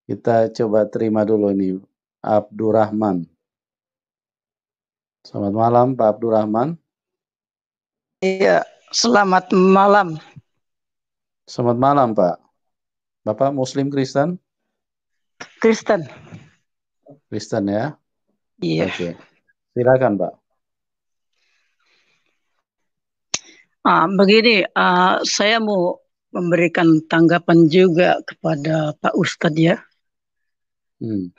Kita coba terima dulu nih, Abdurrahman. Selamat malam, Pak Abdurrahman. Iya, selamat malam. Selamat malam, Pak. Bapak Muslim Kristen? Kristen. Kristen ya? Iya. Oke. Silakan, Pak. Begini, saya mau memberikan tanggapan juga kepada Pak Ustadz ya, Hmm.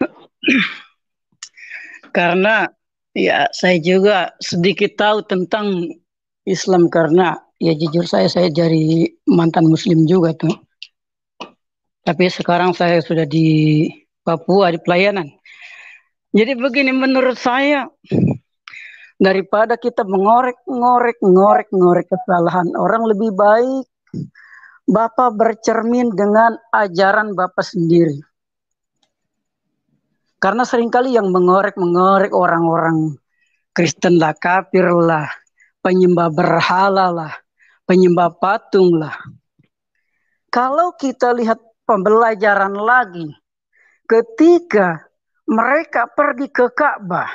karena ya saya juga sedikit tahu tentang Islam karena ya jujur saya dari mantan Muslim juga tuh. Tapi sekarang saya sudah di Papua di pelayanan. Jadi begini menurut saya, daripada kita mengorek-ngorek kesalahan orang, lebih baik Bapak bercermin dengan ajaran Bapak sendiri. Karena seringkali yang mengorek orang-orang Kristen lah, kafir lah, penyembah berhala lah, penyembah patung lah. Kalau kita lihat pembelajaran lagi, ketika mereka pergi ke Ka'bah,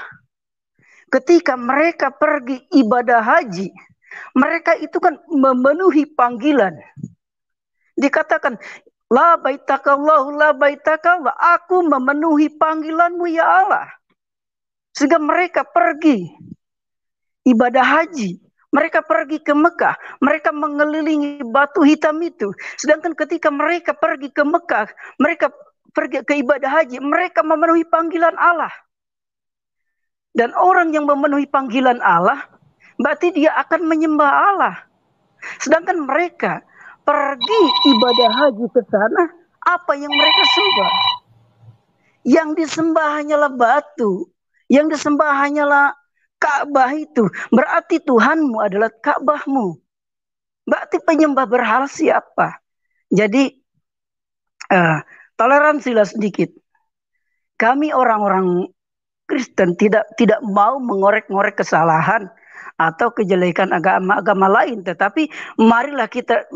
ketika mereka pergi ibadah haji, mereka itu kan memenuhi panggilan. Dikatakan, la baitakallahu la baitakallah, aku memenuhi panggilanmu ya Allah. Sehingga mereka pergi ibadah haji, mereka pergi ke Mekah, mereka mengelilingi batu hitam itu. Sedangkan ketika mereka pergi ke Mekah, mereka pergi ke ibadah haji, mereka memenuhi panggilan Allah. Dan orang yang memenuhi panggilan Allah, berarti dia akan menyembah Allah. Sedangkan mereka pergi ibadah haji ke sana, apa yang mereka sembah? Yang disembah hanyalah batu, yang disembah hanyalah Ka'bah itu. Berarti Tuhanmu adalah Ka'bahmu. Berarti penyembah berhala siapa? Jadi toleransilah sedikit. Kami orang-orang Kristen tidak mau mengorek-ngorek kesalahan atau kejelekan agama-agama lain, tetapi marilah kita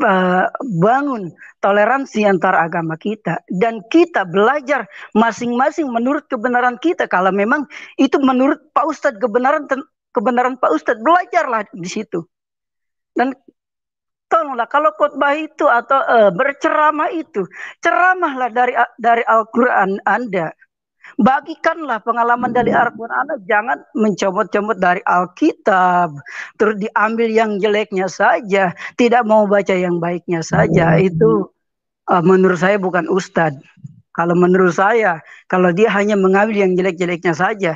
bangun toleransi antar agama kita dan kita belajar masing-masing menurut kebenaran kita. Kalau memang itu menurut Pak Ustadz kebenaran Pak Ustadz, belajarlah di situ. Dan tolonglah kalau khotbah itu atau berceramah itu, ceramahlah dari Al-Qur'an Anda. Bagikanlah pengalaman dari Al-Quran Anda, jangan mencomot-comot dari Alkitab, terus diambil yang jeleknya saja, tidak mau baca yang baiknya saja. Itu menurut saya bukan ustadz. Kalau menurut saya, kalau dia hanya mengambil yang jelek-jeleknya saja,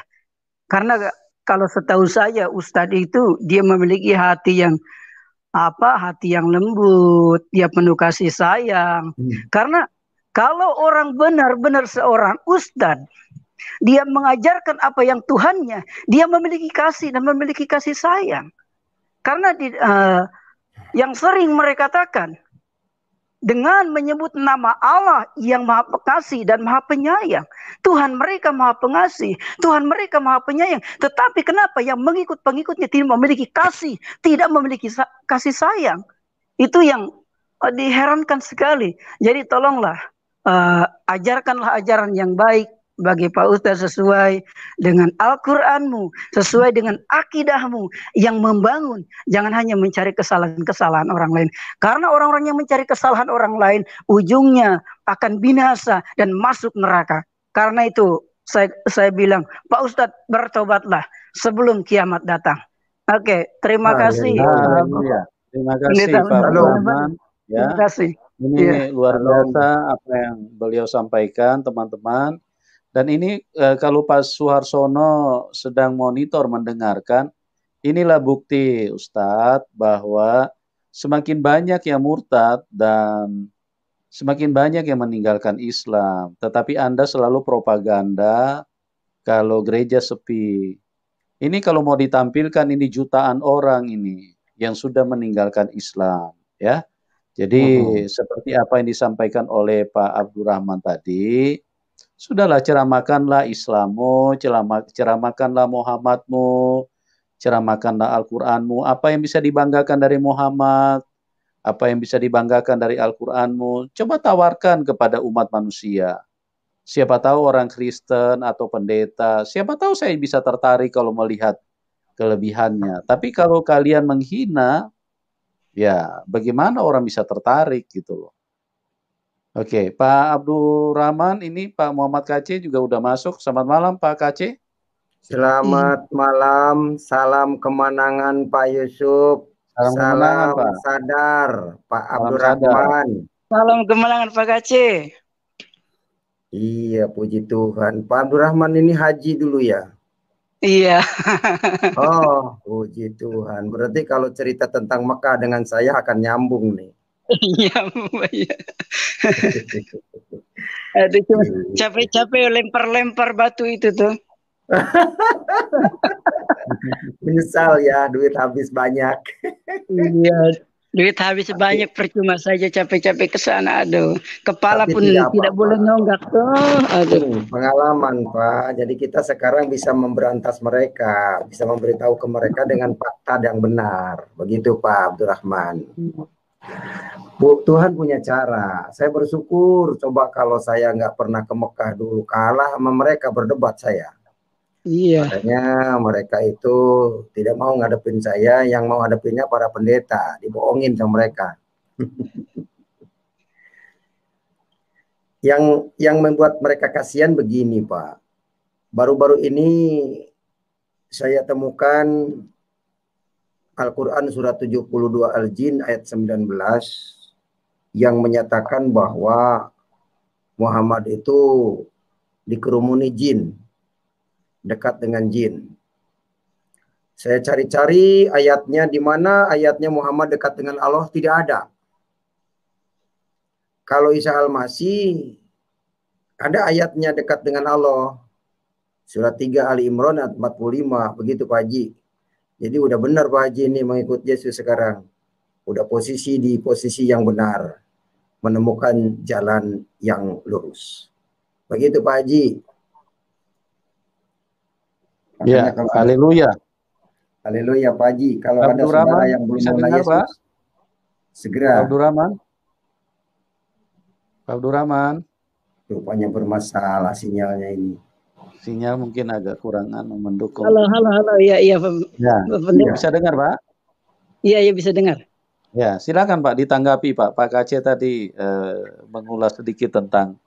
karena kalau setahu saya ustadz itu dia memiliki hati yang hati yang lembut, dia penuh kasih sayang. Karena kalau orang benar-benar seorang ustadz, dia mengajarkan apa yang Tuhannya, dia memiliki kasih dan memiliki kasih sayang. Karena yang sering mereka katakan, dengan menyebut nama Allah yang maha pengasih dan maha penyayang. Tuhan mereka maha pengasih, Tuhan mereka maha penyayang. Tetapi kenapa yang mengikut pengikutnya tidak memiliki kasih, tidak memiliki kasih sayang? Itu yang diherankan sekali. Jadi tolonglah, ajarkanlah ajaran yang baik bagi Pak Ustadz sesuai dengan Al-Quranmu, sesuai dengan akidahmu yang membangun. Jangan hanya mencari kesalahan-kesalahan orang lain. Karena orang-orang yang mencari kesalahan orang lain, ujungnya akan binasa dan masuk neraka. Karena itu saya bilang, Pak Ustadz bertobatlah sebelum kiamat datang. Oke, terima kasih. Terima kasih Pak Abdurrahman. Ya, terima kasih. Ini luar biasa apa yang beliau sampaikan, teman-teman. Dan ini kalau Pak Suharsono sedang monitor mendengarkan, inilah bukti Ustadz bahwa semakin banyak yang murtad dan semakin banyak yang meninggalkan Islam. Tetapi Anda selalu propaganda kalau gereja sepi. Ini kalau mau ditampilkan ini jutaan orang ini yang sudah meninggalkan Islam, ya. Jadi seperti apa yang disampaikan oleh Pak Abdurrahman tadi, sudahlah ceramahkanlah Islammu, ceramahkanlah Muhammadmu, ceramahkanlah Al-Quranmu, apa yang bisa dibanggakan dari Muhammad, apa yang bisa dibanggakan dari Al-Quranmu, coba tawarkan kepada umat manusia. Siapa tahu orang Kristen atau pendeta, siapa tahu saya bisa tertarik kalau melihat kelebihannya. Tapi kalau kalian menghina, ya bagaimana orang bisa tertarik gitu loh. Oke, Pak Abdurrahman, ini Pak Muhammad KC juga udah masuk. Selamat malam Pak KC. Selamat malam, salam kemenangan Pak Yusuf. Salam kemenangan, Pak. Sadar Pak Salam Abdurrahman. Salam kemenangan Pak Aceh. Iya, puji Tuhan. Pak Abdurrahman ini haji dulu ya? Iya. Oh, puji Tuhan. Berarti kalau cerita tentang Mekah dengan saya akan nyambung nih. Iya, iya. Aduh, cuma capek-capek lempar-lempar batu itu tuh. Menyesal ya, duit habis banyak. Iya, duit habis banyak, percuma saja capek-capek ke sana. Aduh, kepala Tapi pun tidak boleh nonggak tuh. Aduh. Pengalaman Pak, jadi kita sekarang bisa memberantas mereka, bisa memberitahu ke mereka dengan fakta yang benar. Begitu Pak Abdurrahman. Bu, Tuhan punya cara. Saya bersyukur, coba kalau saya nggak pernah ke Mekah dulu, kalah sama mereka berdebat saya. Iya. Makanya mereka itu tidak mau ngadepin saya, yang mau ngadepinnya para pendeta, dibohongin sama mereka. Yang membuat mereka kasihan begini Pak. Baru-baru ini saya temukan Al-Quran surat 72 Al-Jin ayat 19 yang menyatakan bahwa Muhammad itu dikerumuni jin, dekat dengan jin. Saya cari-cari ayatnya, di mana ayatnya Muhammad dekat dengan Allah, tidak ada. Kalau Isa Al-Masih ada ayatnya dekat dengan Allah. Surat 3 Ali Imran ayat 45, begitu Pak Haji. Jadi udah benar Pak Haji ini mengikut Yesus sekarang. Udah di posisi yang benar. Menemukan jalan yang lurus. Begitu Pak Haji. Ya, haleluya. Haleluya Pak Haji. Kalau ada saudara yang belum mengenal Yesus, Pak? Segera. Pak Abdurrahman. Pak Abdurrahman. Rupanya bermasalah sinyalnya ini. Sinyal mungkin agak kurangan mendukung. Halo. Ya. Ya, bisa dengar Pak? Iya, bisa dengar. Ya, silakan Pak ditanggapi Pak. Pak KC tadi mengulas sedikit tentang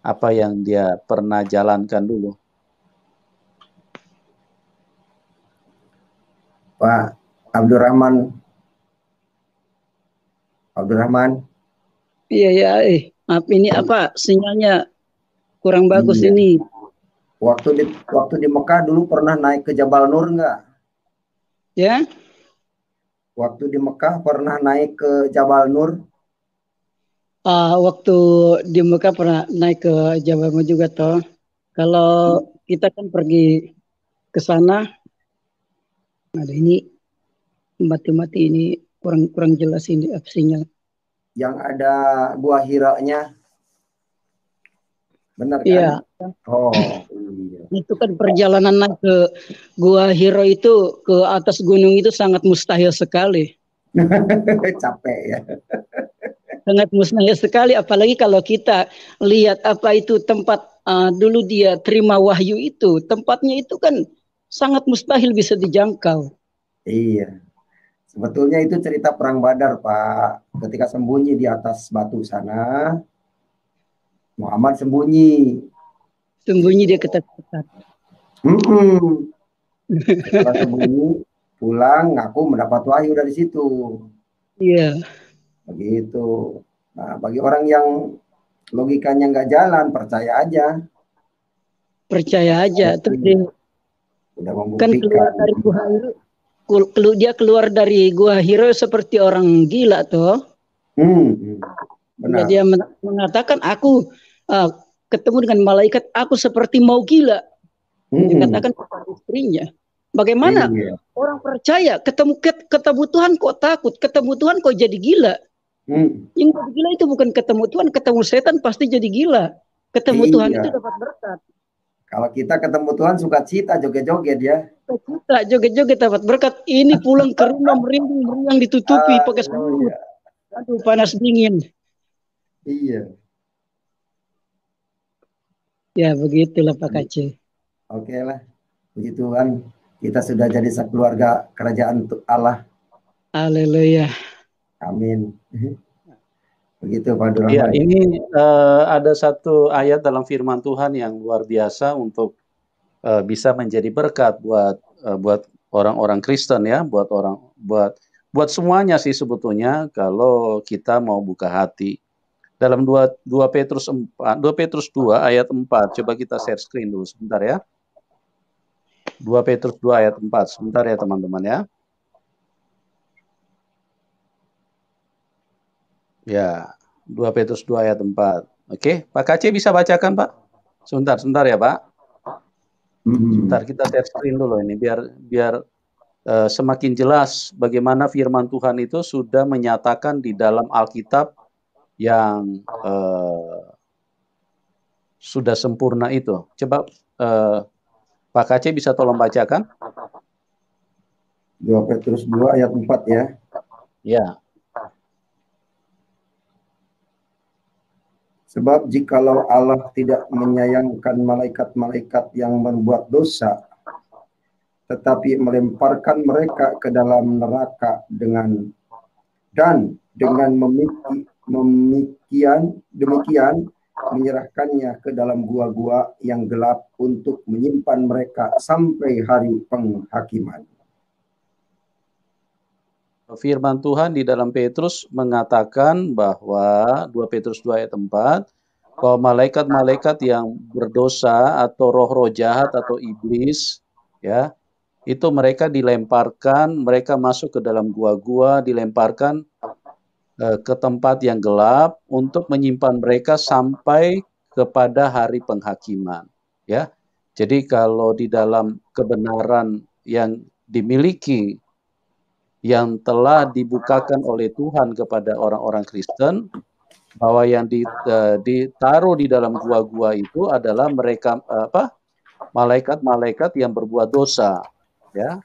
apa yang dia pernah jalankan dulu. Pak Abdurrahman. Iya. Maaf, ini apa sinyalnya kurang bagus ini. Waktu di Mekah dulu pernah naik ke Jabal Nur enggak? Ya. Waktu di Mekah pernah naik ke Jabal Nur? Waktu di Mekah pernah naik ke Jabal Nur juga toh. Kalau kita kan pergi ke sana, ada ini mati ini kurang jelas ini sinyal. Yang ada Gua Hira-nya, benar kan? Iya. Oh, iya. Itu kan perjalanan naik ke Gua Hira itu ke atas gunung itu sangat mustahil sekali. Capek ya. Sangat mustahil sekali, apalagi kalau kita lihat apa itu tempat dulu dia terima wahyu itu, tempatnya itu kan sangat mustahil bisa dijangkau. Iya. Sebetulnya itu cerita perang Badar, Pak. Ketika sembunyi di atas batu sana, Muhammad sembunyi dia ketat-ketat. Setelah sembunyi, pulang ngaku mendapat wahyu dari situ. Iya. Begitu. Nah, bagi orang yang logikanya nggak jalan, percaya aja. Terus dia udah membuktikan. Kan keluar dari Gua Hira, dia keluar dari Gua Hira seperti orang gila toh. Benar. Dia mengatakan aku ketemu dengan malaikat, aku seperti mau gila. Dikatakan kepada istrinya. Bagaimana orang percaya ketemu Tuhan kok takut, ketemu Tuhan kok jadi gila? Yang jadi gila itu bukan ketemu Tuhan, ketemu setan pasti jadi gila. Ketemu Tuhan itu dapat berkat. Kalau kita ketemu Tuhan sukacita, joget-joget ya. Sukacita, joget-joget dapat berkat. Ini pulang ke rumah merinding ditutupi pakai selimut. Aduh, panas dingin. Iya. Ya, begitulah Pak Kace. Oke lah, puji Tuhan, kita sudah jadi sekeluarga kerajaan Allah. Haleluya. Amin. Begitu Pak Ya, Abdurrahman. ini ada satu ayat dalam firman Tuhan yang luar biasa untuk bisa menjadi berkat buat orang-orang Kristen ya, buat semuanya sih sebetulnya kalau kita mau buka hati. Dalam 2 Petrus 2 ayat 4, coba kita share screen dulu sebentar ya. 2 Petrus 2 ayat 4, sebentar ya teman-teman ya. Ya, 2 Petrus 2 ayat 4. Oke, Pak Kace bisa bacakan Pak? Sebentar ya Pak. Sebentar kita share screen dulu ini biar semakin jelas bagaimana firman Tuhan itu sudah menyatakan di dalam Alkitab yang sudah sempurna itu. Coba Pak Kace bisa tolong bacakan? 2 Petrus 2 ayat 4 ya. Ya. Sebab jikalau Allah tidak menyayangkan malaikat-malaikat yang membuat dosa, tetapi melemparkan mereka ke dalam neraka demikian menyerahkannya ke dalam gua-gua yang gelap untuk menyimpan mereka sampai hari penghakiman. Firman Tuhan di dalam Petrus mengatakan bahwa 2 Petrus 2 ayat 4 bahwa malaikat-malaikat yang berdosa atau roh-roh jahat atau iblis ya, itu mereka dilemparkan, mereka masuk ke dalam gua-gua, dilemparkan ke tempat yang gelap untuk menyimpan mereka sampai kepada hari penghakiman ya. Jadi kalau di dalam kebenaran yang dimiliki yang telah dibukakan oleh Tuhan kepada orang-orang Kristen, bahwa yang ditaruh di dalam gua-gua itu adalah mereka malaikat-malaikat yang berbuat dosa, ya.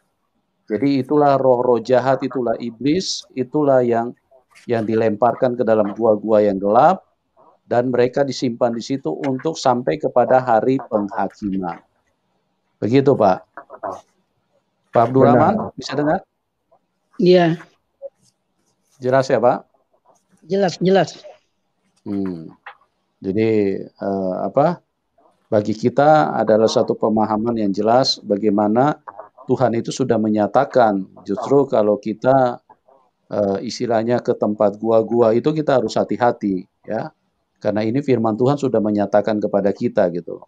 Jadi itulah roh-roh jahat, itulah iblis, itulah yang dilemparkan ke dalam gua-gua yang gelap dan mereka disimpan di situ untuk sampai kepada hari penghakiman. Begitu, Pak. Pak Abdurrahman, bisa dengar? Iya. Jelas ya, Pak? Jelas. Jadi bagi kita adalah satu pemahaman yang jelas bagaimana Tuhan itu sudah menyatakan justru kalau kita istilahnya ke tempat gua-gua itu kita harus hati-hati ya, karena ini firman Tuhan sudah menyatakan kepada kita gitu.